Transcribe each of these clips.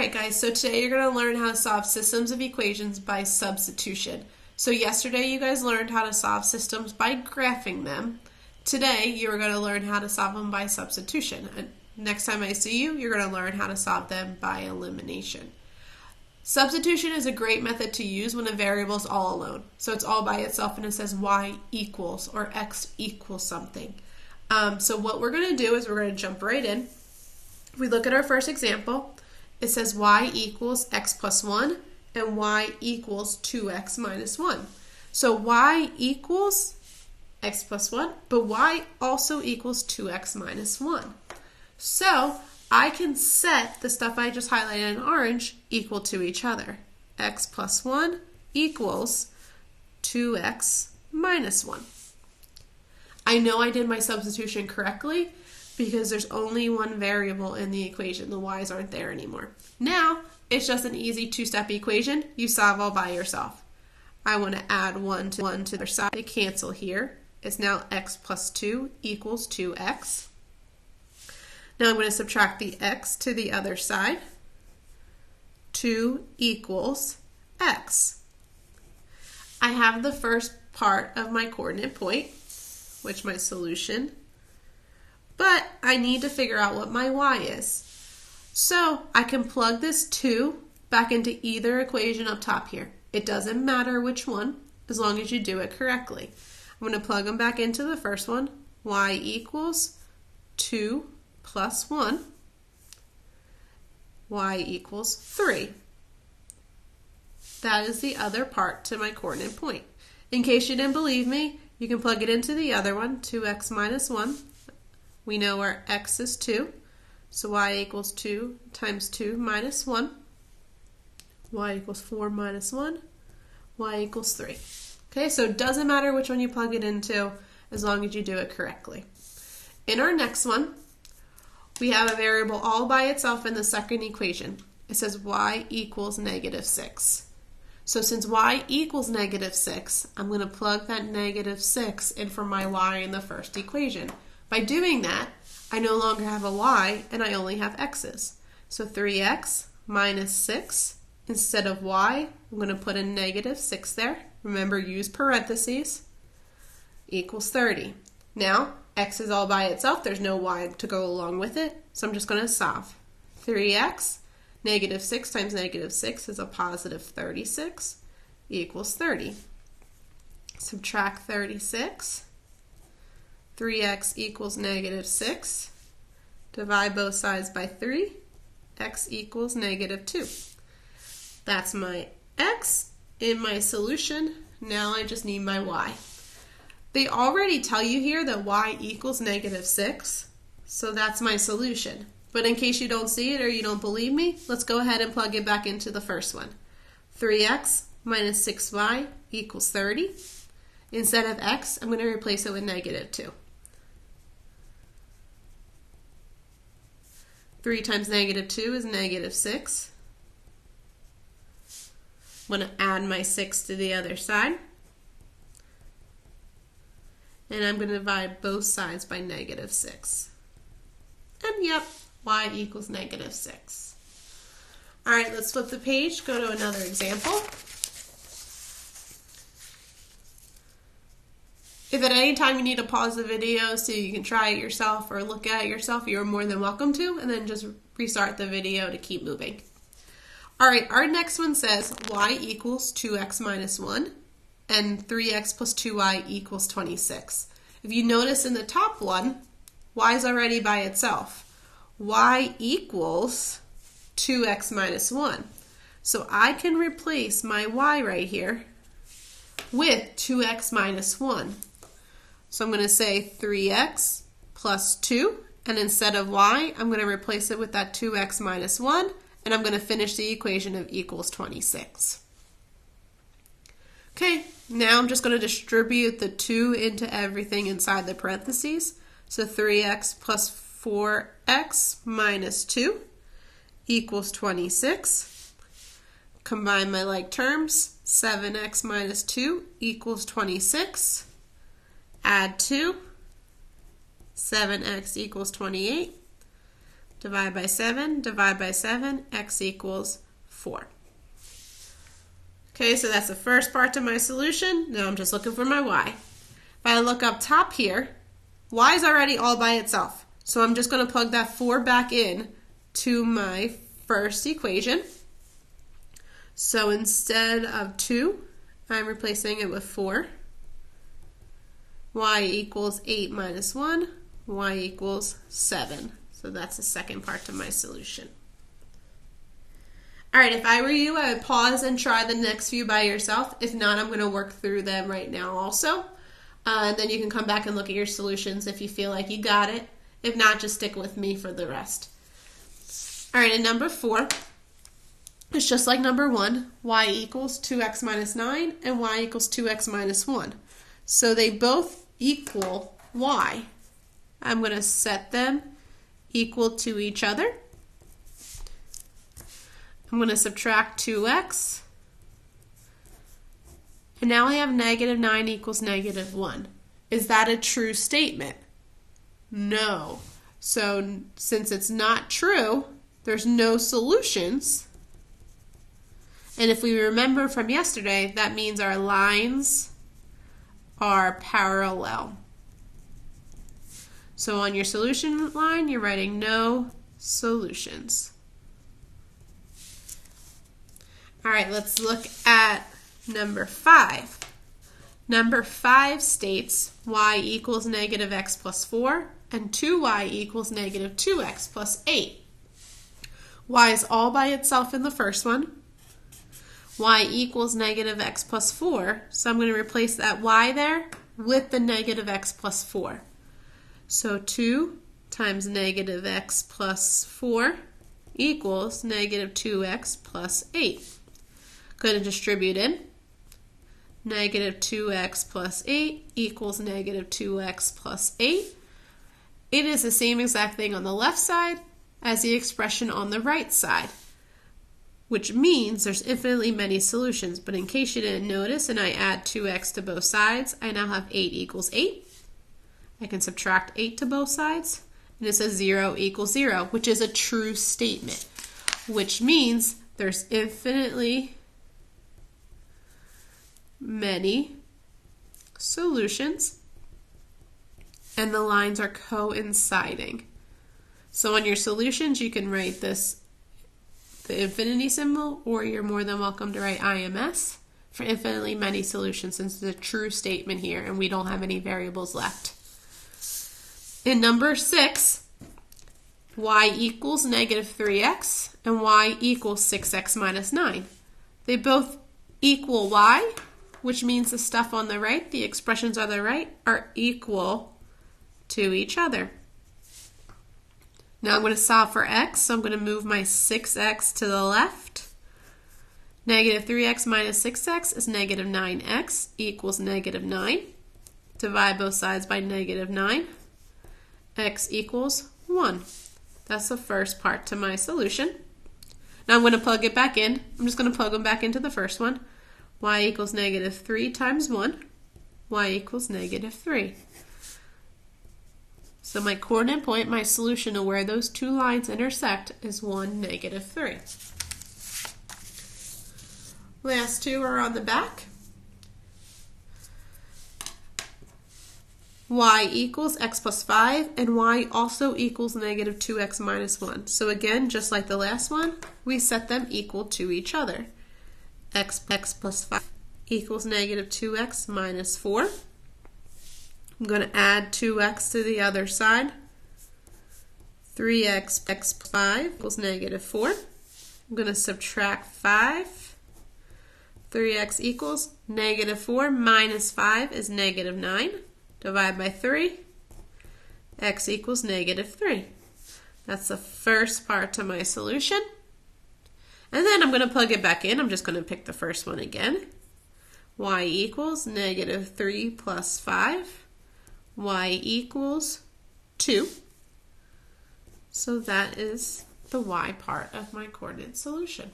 Alright guys, so today you're going to learn how to solve systems of equations by substitution. So yesterday you guys learned how to solve systems by graphing them. Today you're going to learn how to solve them by substitution. And next time I see you, you're going to learn how to solve them by elimination. Substitution is a great method to use when a variable is all alone. So it's all by itself and it says y equals or x equals something. So what we're going to do is we're going to jump right in. If we look at our first example, it says y equals x plus 1 and y equals 2x minus 1. So y equals x plus 1, but y also equals 2x minus 1. So I can set the stuff I just highlighted in orange equal to each other. X plus 1 equals 2x minus 1. I know I did my substitution correctly because there's only one variable in the equation. The y's aren't there anymore. Now, it's just an easy two-step equation. You solve all by yourself. I want to add 1 to the other side. They cancel here. It's now x plus 2 equals 2x. Now I'm going to subtract the x to the other side. 2 equals x. I have the first part of my coordinate point, which is my solution. But I need to figure out what my y is. So I can plug this 2 back into either equation up top here. It doesn't matter which one, as long as you do it correctly. I'm going to plug them back into the first one. Y equals 2 plus 1. Y equals 3. That is the other part to my coordinate point. In case you didn't believe me, you can plug it into the other one, 2x minus 1. We know our x is 2, so y equals 2 times 2 minus 1. Y equals 4 minus 1. Y equals 3. Okay, so it doesn't matter which one you plug it into as long as you do it correctly. In our next one, we have a variable all by itself in the second equation. It says y equals negative 6. So since y equals negative 6, I'm going to plug that negative 6 in for my y in the first equation. By doing that, I no longer have a y and I only have x's. So 3x minus 6, instead of y, I'm going to put a negative 6 there. Remember, use parentheses, equals 30. Now, x is all by itself. There's no y to go along with it, so I'm just going to solve. 3x, negative 6 times negative 6 is a positive 36, equals 30. Subtract 36. 3x equals negative 6. Divide both sides by 3. X equals negative 2. That's my x in my solution. Now I just need my y. They already tell you here that y equals negative 6, so that's my solution. But in case you don't see it or you don't believe me, let's go ahead and plug it back into the first one. 3x minus 6y equals 30. Instead of x, I'm going to replace it with negative 2. 3 times negative 2 is negative 6. I'm going to add my 6 to the other side. And I'm going to divide both sides by negative 6. And yep, y equals negative 6. All right, let's flip the page, go to another example. If at any time you need to pause the video so you can try it yourself or look at it yourself, you're more than welcome to, and then just restart the video to keep moving. All right, our next one says y equals 2x minus 1 and 3x plus 2y equals 26. If you notice in the top one, y is already by itself. Y equals 2x minus 1. So I can replace my y right here with 2x minus 1. So I'm going to say 3x plus 2, and instead of y, I'm going to replace it with that 2x minus 1, and I'm going to finish the equation of equals 26. Okay, now I'm just going to distribute the 2 into everything inside the parentheses. So 3x plus 4x minus 2 equals 26. Combine my like terms, 7x minus 2 equals 26. Add 2, 7x equals 28. divide by 7, x equals 4. Okay, so that's the first part to my solution. Now I'm just looking for my y. If I look up top here, y is already all by itself. So I'm just going to plug that 4 back in to my first equation. So instead of 2, I'm replacing it with 4. Y equals 8 minus 1. Y equals 7. So that's the second part to my solution. All right, if I were you, I would pause and try the next few by yourself. If not, I'm going to work through them right now also. And then you can come back and look at your solutions if you feel like you got it. If not, just stick with me for the rest. All right, in number 4, it's just like number 1. Y equals 2x minus 9 and y equals 2x minus 1. So they both equal y. I'm going to set them equal to each other. I'm going to subtract 2x. And now I have negative 9 equals negative 1. Is that a true statement? No. So since it's not true, there's no solutions. And if we remember from yesterday, that means our lines are parallel. So on your solution line, you're writing no solutions. All right, let's look at number 5. Number 5 states y equals negative x plus 4 and 2y equals negative 2x plus 8. Y is all by itself in the first one. Y equals negative x plus 4, so I'm going to replace that y there with the negative x plus 4. So 2 times negative x plus 4 equals negative 2x plus 8. Going to distribute in. Negative 2x plus 8 equals negative 2x plus 8. It is the same exact thing on the left side as the expression on the right side, which means there's infinitely many solutions. But in case you didn't notice, and I add 2x to both sides, I now have 8 equals 8. I can subtract 8 to both sides, and it says 0 equals 0, which is a true statement, which means there's infinitely many solutions, and the lines are coinciding. So on your solutions, you can write this, the infinity symbol, or you're more than welcome to write IMS for infinitely many solutions, since it's a true statement here and we don't have any variables left. In number 6, y equals negative 3x and y equals 6x minus 9. They both equal y, which means the stuff on the right, the expressions on the right, are equal to each other. Now I'm going to solve for x, so I'm going to move my 6x to the left. Negative 3x minus 6x is negative 9x equals negative 9. Divide both sides by negative 9. X equals 1. That's the first part to my solution. Now I'm going to plug it back in. I'm just going to plug them back into the first one. Y equals negative 3 times 1. Y equals negative 3. So my coordinate point, my solution of where those two lines intersect, is 1, negative 3. Last two are on the back. Y equals x plus 5, and y also equals negative 2x minus 1. So again, just like the last one, we set them equal to each other. X plus 5 equals negative 2x minus 4. I'm going to add 2x to the other side. 3x plus 5 equals negative 4. I'm going to subtract 5. 3x equals negative 4 minus 5 is negative 9. Divide by 3. X equals negative 3. That's the first part to my solution. And then I'm going to plug it back in. I'm just going to pick the first one again. Y equals negative 3 plus 5. Y equals 2. So that is the y part of my coordinate solution.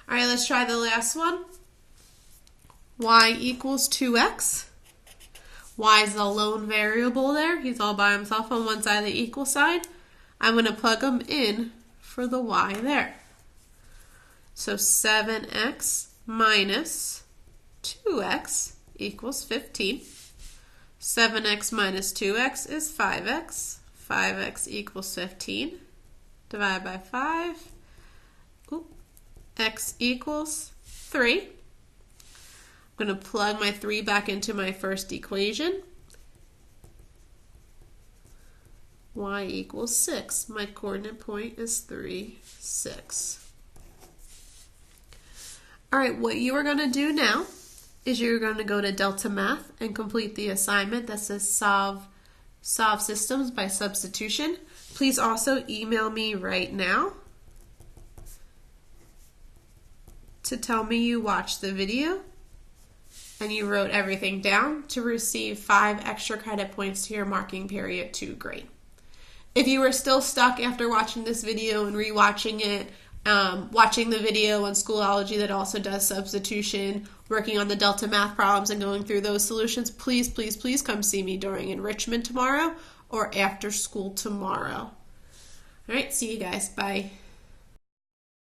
All right, let's try the last one. Y equals 2x. Y is the lone variable there. He's all by himself on one side of the equal side. I'm going to plug them in for the y there. So 7x minus 2x equals 15. 7x minus 2x is 5x. 5x equals 15. Divide by 5. X equals 3. I'm going to plug my 3 back into my first equation. Y equals 6. My coordinate point is 3, 6. All right, what you are going to do now is you're going to go to Delta Math and complete the assignment that says solve systems by substitution. Please also email me right now to tell me you watched the video and you wrote everything down to receive 5 extra credit points to your marking period 2 grade. If you were still stuck after watching this video and rewatching it, watching the video on Schoolology that also does substitution, working on the Delta Math problems and going through those solutions, please, please, please come see me during enrichment tomorrow or after school tomorrow. All right, see you guys. Bye.